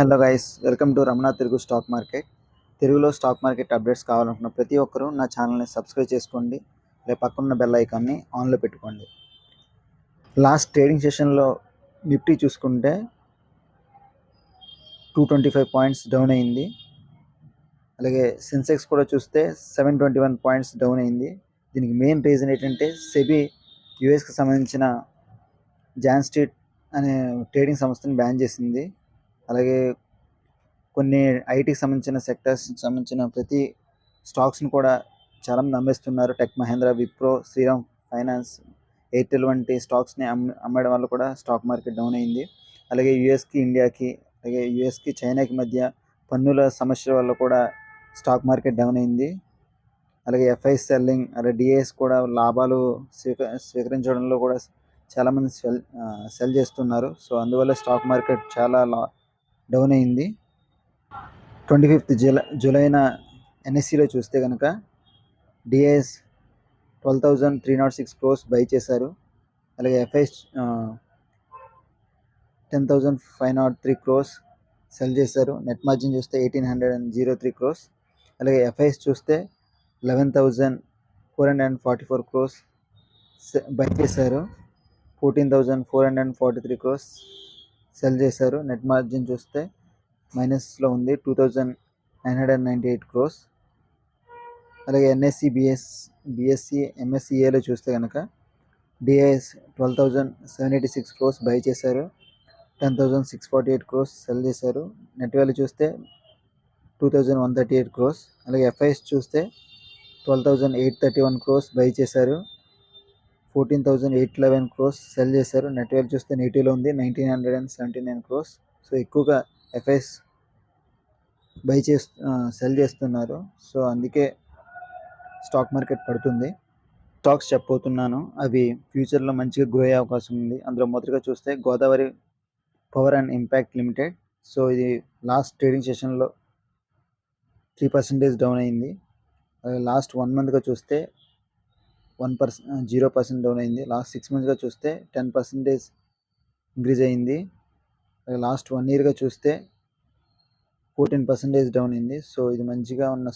Hello guys, welcome to Ramana Telugu stock market. తెలుగులో stock market updates కావాలనుకున్న ప్రతి ఒక్కరూ నా ఛానల్ని సబ్స్క్రైబ్ చేసుకోండి. పక్కన్న బెల్ ఐకాన్ని ఆన్లో పెట్టుకోండి. లాస్ట్ ట్రేడింగ్ సెషన్లో నిఫ్టీ చూసుకుంటే 225 పాయింట్స్ డౌన్ అయింది. అలాగే సెన్సెక్స్ కూడా చూస్తే 721 పాయింట్స్ డౌన్ అయింది. దీనికి మెయిన్ రీజన్ ఏంటంటే సెబీ యూఎస్కి సంబంధించిన జాన్ స్ట్రీట్ అనే ట్రేడింగ్ సంస్థని బ్యాన్ చేసింది. అలాగే కొన్ని ఐటీకి సంబంధించిన సెక్టర్స్కి సంబంధించిన ప్రతి స్టాక్స్ని కూడా చాలామంది అమ్మేస్తున్నారు. Tech Mahindra, Wipro, Shriram Finance, Airtel వంటి స్టాక్స్ని అమ్మడం వల్ల కూడా స్టాక్ మార్కెట్ డౌన్ అయింది. అలాగే యూఎస్కి ఇండియాకి, అలాగే యూఎస్కి చైనాకి మధ్య పన్నుల సమస్యల వల్ల కూడా స్టాక్ మార్కెట్ డౌన్ అయింది. అలాగే ఎఫ్ఐఎస్ సెల్లింగ్, అలాగే డిఐఎస్ కూడా లాభాలు స్వీకరించడంలో కూడా చాలామంది సెల్ చేస్తున్నారు. సో అందువల్ల స్టాక్ మార్కెట్ చాలా డౌన్ అయింది. 25th జూలైన ఎన్ఎస్సిలో చూస్తే కనుక డిఐఎస్ 12,306 crores బై చేశారు. అలాగే ఎఫ్ఐఎస్ 10,503 crores సెల్ చేశారు. నెట్ మార్జిన్ చూస్తే 1,803 crores. అలాగే ఎఫ్ఐఎస్ చూస్తే 11,444 crores బై చేశారు. 14,443 crores సెల్ చేశారు. నెట్ మార్జిన్ చూస్తే మైనస్లో ఉంది, 2,998 crores. అలాగే ఎన్ఎస్సి, బిఎస్సి, ఎంఎస్సిఏలో చూస్తే కనుక డిఐఎస్ 12,786 crores బై చేశారు. 10,648 crores సెల్ చేశారు. నెట్ వాల్యూ చూస్తే 2,138 crores. అలాగే ఎఫ్ఐఎస్ చూస్తే 12,831 crores బై చేశారు. 14,811 crores సెల్ చేశారు. నెట్ వాల్యూ చూస్తే నెగిటివ్లో ఉంది, 1,979 crores. సో ఎక్కువగా ఎఫ్ఐఎస్ సెల్ చేస్తున్నారు. సో అందుకే స్టాక్ మార్కెట్ పడుతుంది. స్టాక్స్ చెప్పబోతున్నాను, అవి ఫ్యూచర్లో మంచిగా గ్రో అయ్యే అవకాశం ఉంది. అందులో మొదటిగా చూస్తే Godavari Power and impact limited. So ఇది లాస్ట్ ట్రేడింగ్ సెషన్లో 3% డౌన్ అయింది. లాస్ట్ 1 monthగా చూస్తే 0% డౌన్ అయింది. లాస్ట్ 6 monthsగా చూస్తే 10% ఇంక్రీజ్ అయింది. లాస్ట్ 1 yearగా చూస్తే 14% డౌన్ అయింది. సో ఇది మంచిగా ఉన్న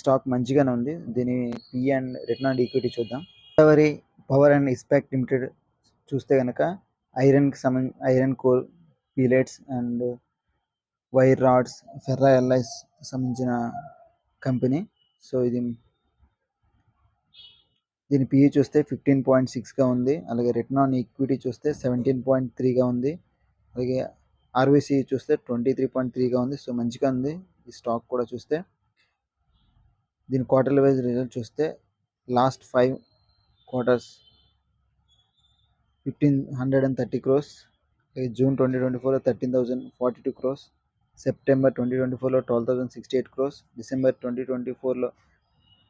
స్టాక్ మంచిగానే ఉంది. దీని PE and return on equity చూద్దాం. Godavari Power and Ispat Limited చూస్తే కనుక iron ore pellets and wire rods, ferro alloys సంబంధించిన కంపెనీ. సో దీని పిఈ చూస్తే 15.6గా ఉంది. అలాగే రిటర్న్ ఆన్ ఈక్విటీ చూస్తే 17.3గా ఉంది. అలాగే ఆర్వీసీ చూస్తే 23.3గా ఉంది. సో మంచిగా ఉంది ఈ స్టాక్ కూడా. చూస్తే దీని క్వార్టర్లీ వైజ్ రిజల్ట్ చూస్తే లాస్ట్ 5 quarters 1,530 crores. జూన్ 2024లో 13,042 crores. సెప్టెంబర్ 2024లో 12,068 crores. డిసెంబర్ 2024లో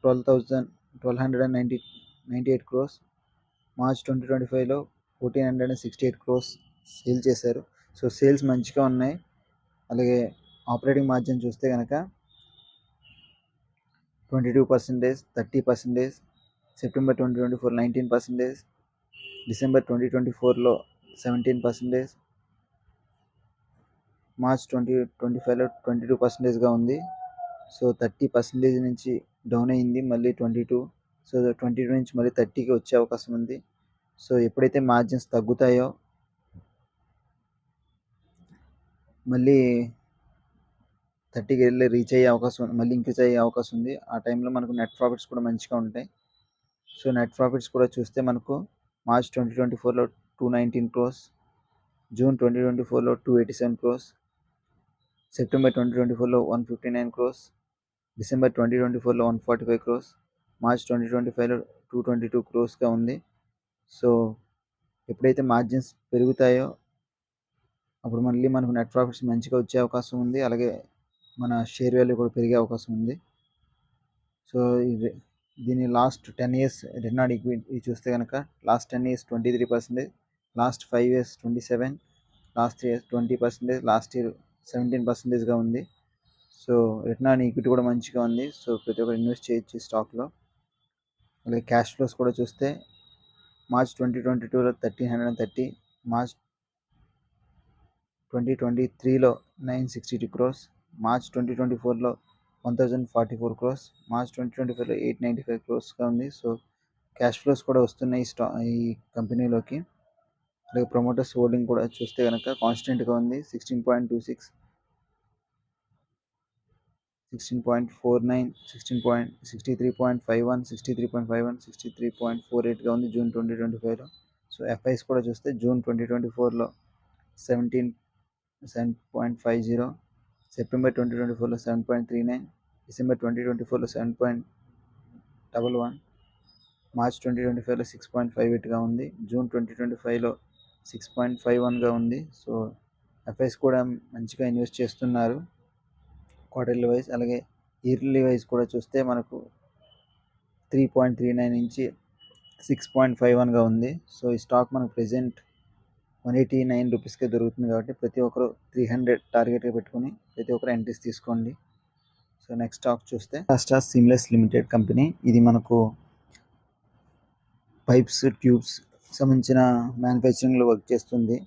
12,198 crores. మార్చ్ 2025లో 1,468 crores సేల్ చేశారు. సో సేల్స్ మంచిగా ఉన్నాయి. అలాగే ఆపరేటింగ్ మార్జిన్ చూస్తే కనుక 22%, 30%. సెప్టెంబర్ 2024 19%. డిసెంబర్ 2024లో 17%. మార్చ్ 2025లో 22%గా ఉంది. సో 30% నుంచి డౌన్ అయింది, మళ్ళీ 22. సో 22 నుంచి మళ్ళీ 30కి వచ్చే అవకాశం ఉంది. సో ఎప్పుడైతే మార్జిన్స్ తగ్గుతాయో మళ్ళీ 30కి వెళ్ళి రీచ్ అయ్యే అవకాశం, మళ్ళీ ఇంక్రీజ్ అయ్యే అవకాశం ఉంది. ఆ టైంలో మనకు నెట్ ప్రాఫిట్స్ కూడా మంచిగా ఉంటాయి. సో నెట్ ప్రాఫిట్స్ కూడా చూస్తే మనకు మార్చ్ 2024లో 219 crores. జూన్ 2024లో 287 crores. సెప్టెంబర్ 2024లో 159 crores. డిసెంబర్ 2024లో 145 crores. మార్చ్ 2025లో 222 crores ఉంది. సో ఎప్పుడైతే మార్జిన్స్ పెరుగుతాయో అప్పుడు మళ్ళీ మనకు నెట్ ప్రాఫిట్స్ మంచిగా వచ్చే అవకాశం ఉంది. అలాగే మన షేర్ వాల్యూ కూడా పెరిగే అవకాశం ఉంది. సో దీని last 10 years return on equity చూస్తే కనుక last 10 years 23%, last 5 years 27%, last year 20%, last year 17%గా ఉంది. సో రిటర్న్ ఆన్ ఈక్విటీ కూడా మంచిగా ఉంది. సో ప్రతి ఒక్కరు ఇన్వెస్ట్ చేయొచ్చు స్టాక్లో. అలాగే క్యాష్ ఫ్లోస్ కూడా చూస్తే మార్చ్ 2022లో 1,330, మార్చ్ 2023లో 962 crores. మార్చ్ 2024లో 1044 crores. మార్చ్ 2025లో 895 crores ఉంది. సో క్యాష్ ఫ్లోస్ కూడా వస్తున్నాయి ఈ కంపెనీలోకి. అలాగే ప్రమోటర్స్ హోల్డింగ్ కూడా చూస్తే కనుక కాన్స్టెంట్గా ఉంది. 16.26, 16.49, 63.51, 63.51, 63.48గా ఉంది జూన్ 2025లో. సో ఎఫ్ఐస్ కూడా చూస్తే జూన్ 2024లో 7.50, సెప్టెంబర్ 2024లో 7.39, డిసెంబర్ 2024లో 7.11, మార్చ్ 2025లో 6.58గా ఉంది, జూన్ 2025లో 6.51గా ఉంది. సో ఎఫ్ఐస్ కూడా మంచిగా ఇన్వెస్ట్ చేస్తున్నారు క్వార్టర్లీ వైజ్. అలాగే ఇయర్లీ వైజ్ కూడా చూస్తే మనకు 3.39 నుంచి 6.51గా ఉంది. సో ఈ స్టాక్ మనకు ప్రెజెంట్ 189 రూపీస్కే దొరుకుతుంది కాబట్టి ప్రతి ఒక్కరు 300 టార్గెట్గా పెట్టుకుని ప్రతి ఒక్కరు ఎంట్రీస్ తీసుకోండి. సో నెక్స్ట్ స్టాక్ చూస్తే రాష్ట్ర సిమ్లెస్ లిమిటెడ్ కంపెనీ. ఇది మనకు పైప్స్, ట్యూబ్స్ సంబంధించిన మ్యానుఫ్యాక్చరింగ్లో వర్క్ చేస్తుంది.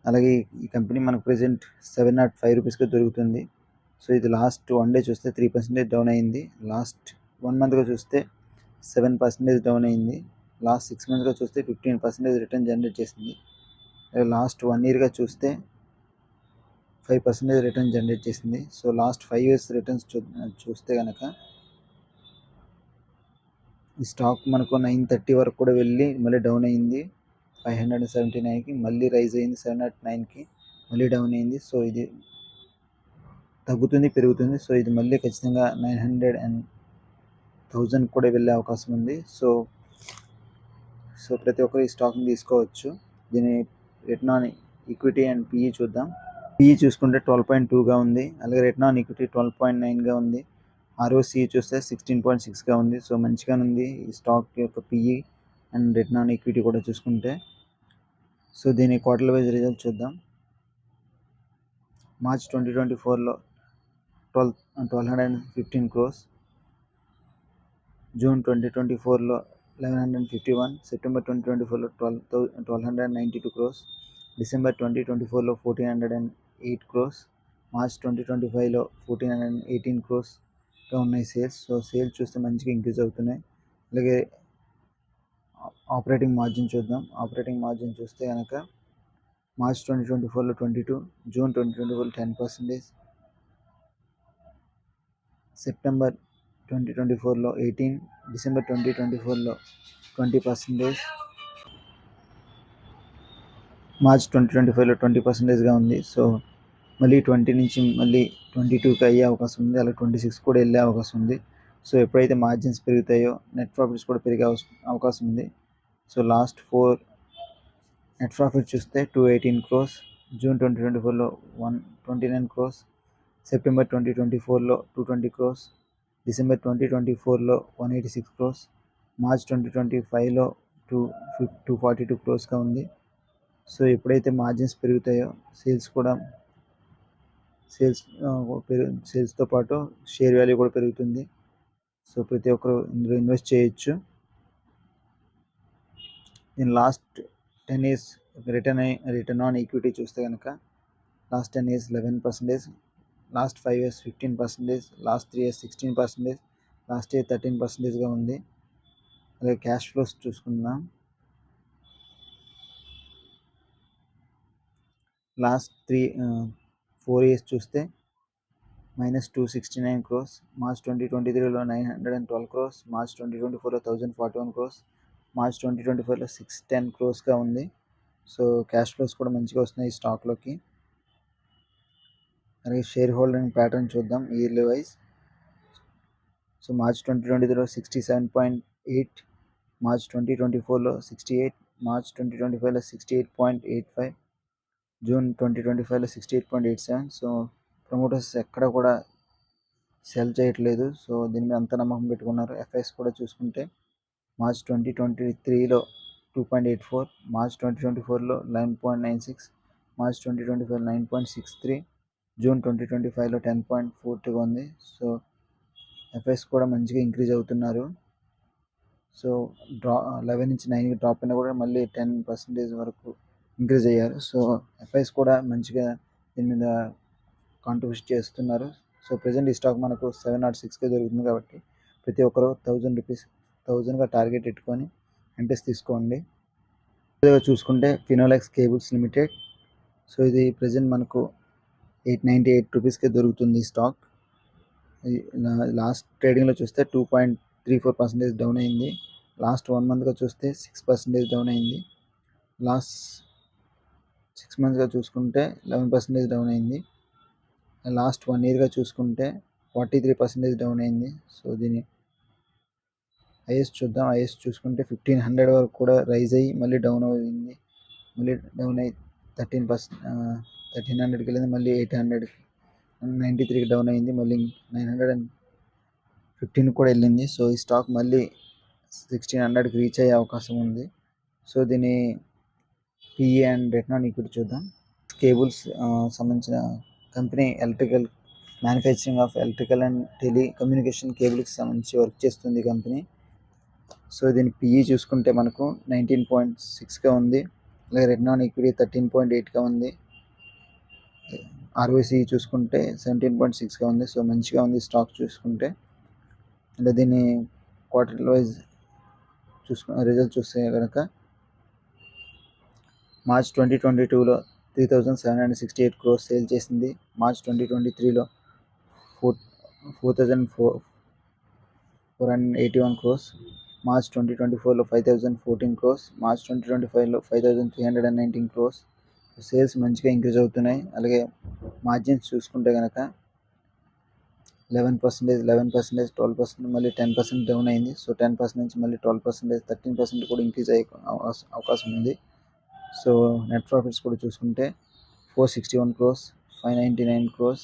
అలాగే ఈ కంపెనీ మనకు ప్రెజెంట్ 705 రూపీస్కి దొరుకుతుంది. సో ఇది లాస్ట్ 1 డే చూస్తే 3% డౌన్ అయింది. లాస్ట్ 1 మంత్గా చూస్తే 7% డౌన్ అయింది. లాస్ట్ 6 మంత్స్గా చూస్తే 15% రిటర్న్ జనరేట్ చేసింది. లాస్ట్ 1 ఇయర్గా చూస్తే 5% రిటర్న్ జనరేట్ చేసింది. సో లాస్ట్ 5 ఇయర్స్ రిటర్న్స్ చూస్తే కనుక ఈ స్టాక్ మనకు 930 వరకు కూడా వెళ్ళి మళ్ళీ డౌన్ అయింది. 579కి మళ్ళీ రైజ్ అయింది. 709కి మళ్ళీ డౌన్ అయింది. సో ఇది తగ్గుతుంది, పెరుగుతుంది. సో ఇది మళ్ళీ ఖచ్చితంగా 900 అండ్ 1000 కూడా వెళ్ళే అవకాశం ఉంది. సో ప్రతి ఒక్కరు ఈ స్టాక్ని తీసుకోవచ్చు. దీని return on equity and PE చూద్దాం. పిఈ చూసుకుంటే 12.2గా ఉంది. అలాగే రిటర్న్ ఆన్ ఈక్విటీ 12.9గా ఉంది. ఆర్ఓసి చూస్తే 16.6గా ఉంది. సో మంచిగా ఉంది ఈ స్టాక్ యొక్క PE and return on equity కూడా చూసుకుంటే. సో దీని క్వార్టర్లీ వైజ్ రిజల్ట్ చూద్దాం. మార్చ్ 2024లో 1215 crores, జూన్ 2024లో 1151, సెప్టెంబర్ 2024లో 1292 crores, డిసెంబర్ 2024లో 1408 crores, మార్చ్ 2025లో 1418 crores ఉన్నాయి సేల్స్. సో సేల్స్ చూస్తే మంచిగా ఇంక్రీజ్ అవుతున్నాయి. అలాగే ఆపరేటింగ్ మార్జిన్ చూద్దాం. ఆపరేటింగ్ మార్జిన్ చూస్తే కనుక మార్చ్ 2024లో 22, జూన్ 2024లో 10%, సెప్టెంబర్ 2024లో 18, డిసెంబర్ 2024లో 20%, మార్చ్ 2025లో 20%గా ఉంది. సో మళ్ళీ 20 నుంచి మళ్ళీ 22కి అయ్యే అవకాశం ఉంది. అలా 26 కూడా వెళ్ళే అవకాశం ఉంది. సో ఎప్పుడైతే మార్జిన్స్ పెరుగుతాయో నెట్ ప్రాఫిట్స్ కూడా పెరిగే అవకాశం ఉంది. సో లాస్ట్ 4 నెట్ ప్రాఫిట్ చూస్తే 218 crores, జూన్ 2024లో 129 crores, సెప్టెంబర్ 2024లో 220 crores, డిసెంబర్ 2024లో 186 crores, మార్చ్ 2025లో 242 crores ఉంది. సో ఎప్పుడైతే మార్జిన్స్ పెరుగుతాయో సేల్స్తో పాటు షేర్ వాల్యూ కూడా పెరుగుతుంది. సో ప్రతి ఒక్కరు ఇందులో ఇన్వెస్ట్ చేయొచ్చు. నేను last 10 years return on equity చూస్తే కనుక last 10 years 11%, last 5 years 15%, last 3 years 16%, last year 13%గా ఉంది. అలాగే క్యాష్ ఫ్లోస్ చూసుకుందాం. లాస్ట్ 4 years చూస్తే -269 crores, మార్చ్ 2023లో 912 crores, మార్చ్ 2024లో 1041 crores, మార్చ్ 2025లో 610 crores ఉంది. సో క్యాష్ ఫ్లోస్ కూడా మంచిగా వస్తున్నాయి ఈ స్టాక్లోకి. అలాగే షేర్ హోల్డింగ్ ప్యాటర్న్ చూద్దాం ఇయర్లీ వైజ్. సో మార్చ్ 2023లో 67.8, మార్చ్ 2024లో 68, మార్చ్ 2025లో 68.85, జూన్ 2025లో 68.87. సో ప్రమోటర్స్ ఎక్కడ కూడా సెల్ చేయట్లేదు. సో దీని మీద అంత నమ్మకం పెట్టుకున్నారు. ఎఫ్ఐస్ కూడా చూసుకుంటే మార్చ్ 2023లో 2.84, మార్చ్ 2024లో 9.96, మార్చ్ 2025లో 9.63, జూన్ 2025లో 10.42 ఉంది. సో ఎఫ్ఐస్ కూడా మంచిగా ఇంక్రీజ్ అవుతున్నారు. సో 11 నుంచి 9కి డ్రాప్ అయినా కూడా మళ్ళీ 10% వరకు ఇంక్రీజ్ అయ్యారు. సో ఎఫ్ఐస్ కూడా మంచిగా దీని మీద కాంట్రిబ్యూట్ చేస్తున్నారు. సో ప్రెజెంట్ ఈ స్టాక్ మనకు 706కే దొరుకుతుంది కాబట్టి ప్రతి ఒక్కరు ₹1000గా టార్గెట్ పెట్టుకొని ఎంట్రీస్ తీసుకోండి. చూసుకుంటే ఫినోలెక్స్ కేబుల్స్ లిమిటెడ్. సో ఇది ప్రెజెంట్ మనకు ₹898కే దొరుకుతుంది ఈ స్టాక్. లాస్ట్ ట్రేడింగ్లో చూస్తే 2.34% డౌన్ అయింది. లాస్ట్ 1 మంత్గా చూస్తే 6% డౌన్ అయింది. లాస్ట్ 6 మంత్స్గా చూసుకుంటే 11% డౌన్ అయింది. లాస్ట్ 1 ఇయర్గా చూసుకుంటే 43% డౌన్ అయింది. సో దీని హైయెస్ట్ చూద్దాం. హైయెస్ట్ చూసుకుంటే 1500 వరకు కూడా రైజ్ అయ్యి మళ్ళీ డౌన్ అయింది. మళ్ళీ డౌన్ అయ్యి 1300కి వెళ్ళింది. మళ్ళీ 893కి డౌన్ అయింది. మళ్ళీ 915 కూడా వెళ్ళింది. సో ఈ స్టాక్ మళ్ళీ 1600కి రీచ్ అయ్యే అవకాశం ఉంది. సో దీని PE and return on equity చూద్దాం. కేబుల్స్ సంబంధించిన company electrical manufacturing of electrical and telecommunication కేబుల్కి సంబంధించి వర్క్ చేస్తుంది కంపెనీ. సో దీని పిఈ చూసుకుంటే మనకు 19.6గా ఉంది. అలాగే రిటర్న్ ఆన్ ఈక్విటీ 13.8గా ఉంది. ఆర్ఓసి చూసుకుంటే 17.6గా ఉంది. సో మంచిగా ఉంది స్టాక్ చూసుకుంటే. అంటే దీన్ని క్వార్టర్ వైజ్ రిజల్ట్ చూస్తే కనుక మార్చ్ 2022లో 3,768 crores సేల్ చేసింది. మార్చ్ 2023లో 4,481 crores. మార్చ్ 2024లో 5,014 crores. మార్చ్ 2025లో 5,319 crores. సేల్స్ మంచిగా ఇంక్రీజ్ అవుతున్నాయి. అలాగే మార్జిన్స్ చూసుకుంటే కనుక 11%, 12%, మళ్ళీ 10% డౌన్ అయింది. సో 10% నుంచి మళ్ళీ 12%, 13% కూడా ఇంక్రీజ్ అయ్యే అవకాశం ఉంది. సో నెట్ ప్రాఫిట్స్ కూడా చూసుకుంటే 461 crores, 599 crores.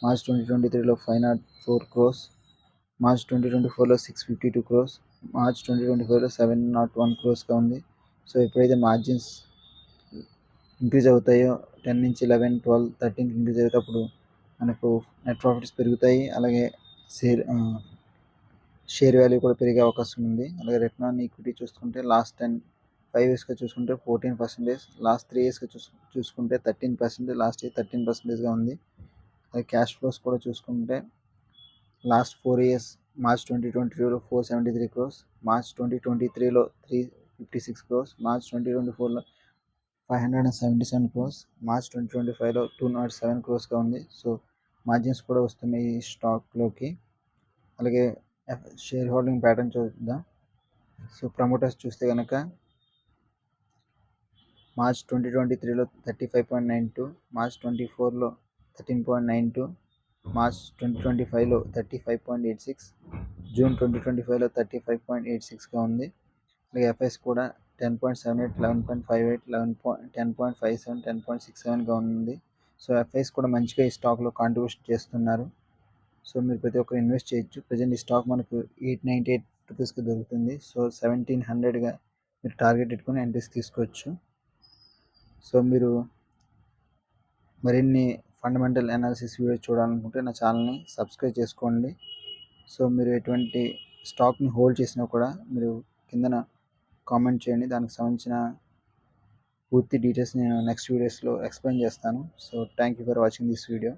మార్చ్ 2023లో 504 crores. మార్చ్ 2024లో 652 crores. మార్చ్ 2025లో 701 crores ఉంది. సో ఎప్పుడైతే మార్జిన్స్ ఇంక్రీజ్ అవుతాయో 10 నుంచి 11, 12, 13 ఇంక్రీజ్ అయ్యేటప్పుడు మనకు నెట్ ప్రాఫిట్స్ పెరుగుతాయి. అలాగే షేర్ వాల్యూ కూడా పెరిగే అవకాశం ఉంది. అలాగే రిటర్న్ ఆన్ ఈక్విటీ చూసుకుంటే లాస్ట్ 5 ఇయర్స్గా చూసుకుంటే 14%, లాస్ట్ 3 ఇయర్స్గా చూసుకుంటే 13%, లాస్ట్ ఇయర్ 13%గా ఉంది. అలాగే క్యాష్ ఫ్లోస్ కూడా చూసుకుంటే లాస్ట్ 4 ఇయర్స్ మార్చ్ 2022లో 473 crores, మార్చ్ 2023లో 356 crores, మార్చ్ 2024లో 577 crores, మార్చ్ 2025లో 207 crores ఉంది. సో మార్జిన్స్ కూడా వస్తున్నాయి ఈ స్టాక్లోకి. అలాగే షేర్ హోల్డింగ్ ప్యాటర్న్ చూద్దాం. సో ప్రమోటర్స్ చూస్తే కనుక మార్చ్ 2023లో 35.92, మార్చ్ 2024లో 13.92, మార్చ్ 2025లో 35.86, జూన్ 2025లో 35.86గా ఉంది. అలాగే ఎఫ్ఐఎస్ కూడా 10.78, 11.58, 10.57, 10.67గా ఉంది. సో ఎఫ్ఐఎస్ కూడా మంచిగా ఈ స్టాక్లో కాంట్రిబ్యూట్ చేస్తున్నారు. సో మీరు ప్రతి ఒక్కరు ఇన్వెస్ట్ చేయొచ్చు. ప్రజెంట్ ఈ స్టాక్ మనకు ₹898కి దొరుకుతుంది. సో 1700గా మీరు టార్గెట్ పెట్టుకొని ఎంట్రీస్ తీసుకోవచ్చు. సో మీరు మరిన్ని ఫండమెంటల్ అనాలిసిస్ వీడియోస్ చూడాలనుకుంటే నా ఛానల్ని సబ్స్క్రైబ్ చేసుకోండి. సో మీరు ఎటువంటి స్టాక్ని హోల్డ్ చేసినా కూడా మీరు కిందన కామెంట్ చేయండి. దానికి సంబంధించిన పూర్తి డీటెయిల్స్ నేను నెక్స్ట్ వీడియోస్లో ఎక్స్ప్లెయిన్ చేస్తాను. So thank you for watching this video.